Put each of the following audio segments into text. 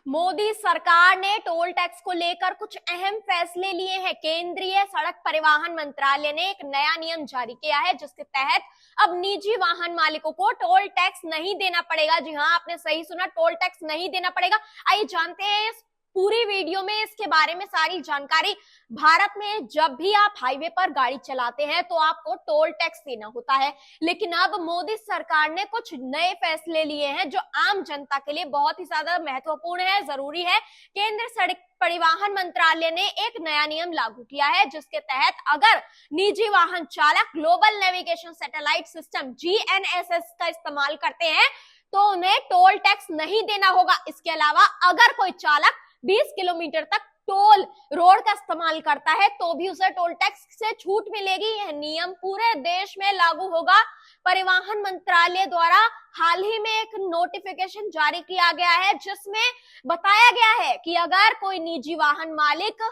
मोदी सरकार ने toll tax को लेकर कुछ अहम फैसले लिए हैं। केंद्रीय सड़क परिवहन मंत्रालय ने एक नया नियम जारी किया है, जिसके तहत अब निजी वाहन मालिकों को टोल टैक्स नहीं देना पड़ेगा। जी हां, आपने सही सुना, टोल टैक्स नहीं देना पड़ेगा। आइए जानते हैं इस पूरी वीडियो में इसके बारे में सारी जानकारी। भारत में जब भी आप हाईवे पर गाड़ी चलाते हैं तो आपको टोल टैक्स देना होता है, लेकिन अब मोदी सरकार ने कुछ नए फैसले लिए हैं जो आम जनता के लिए बहुत ही ज्यादा महत्वपूर्ण है, जरूरी है। केंद्र सड़क परिवहन मंत्रालय ने एक नया नियम लागू किया है, जिसके तहत अगर निजी वाहन चालक global navigation satellite system GNSS का इस्तेमाल करते हैं तो उन्हें टोल टैक्स नहीं देना होगा। इसके अलावा अगर कोई चालक 20 किलोमीटर तक टोल रोड का इस्तेमाल करता है तो भी उसे टोल टैक्स से छूट मिलेगी। यह नियम पूरे देश में लागू होगा। परिवहन मंत्रालय द्वारा हाल ही में एक नोटिफिकेशन जारी किया गया है, जिसमें बताया गया है कि अगर कोई निजी वाहन मालिक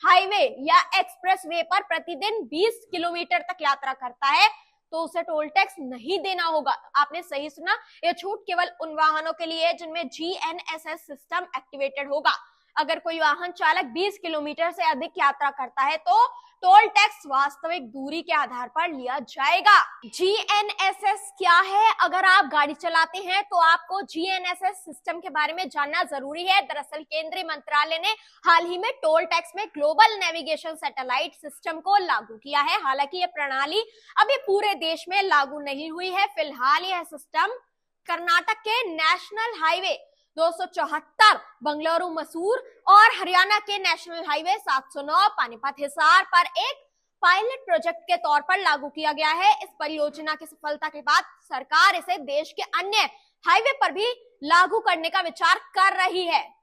हाईवे या एक्सप्रेस वे पर प्रतिदिन 20 किलोमीटर तक यात्रा करता है तो उसे टोल टैक्स नहीं देना होगा। आपने सही सुना, यह छूट केवल उन वाहनों के लिए है जिनमें GNSS सिस्टम एक्टिवेटेड होगा। अगर कोई वाहन चालक 20 किलोमीटर से अधिक यात्रा करता है तो टोल टैक्स वास्तविक दूरी के आधार पर लिया जाएगा। GNSS क्या है? अगर आप गाड़ी चलाते हैं तो आपको GNSS सिस्टम के बारे में जानना जरूरी है। दरअसल केंद्रीय मंत्रालय ने हाल ही में टोल टैक्स में ग्लोबल नेविगेशन सैटेलाइट सिस्टम को लागू किया है। हालांकि यह प्रणाली अभी पूरे देश में लागू नहीं हुई है। फिलहाल यह सिस्टम कर्नाटक के नेशनल हाईवे 274, बंगलुरु मसूर और हरियाणा के नेशनल हाईवे 709 पानीपत हिसार पर एक पायलट प्रोजेक्ट के तौर पर लागू किया गया है। इस परियोजना की सफलता के बाद सरकार इसे देश के अन्य हाईवे पर भी लागू करने का विचार कर रही है।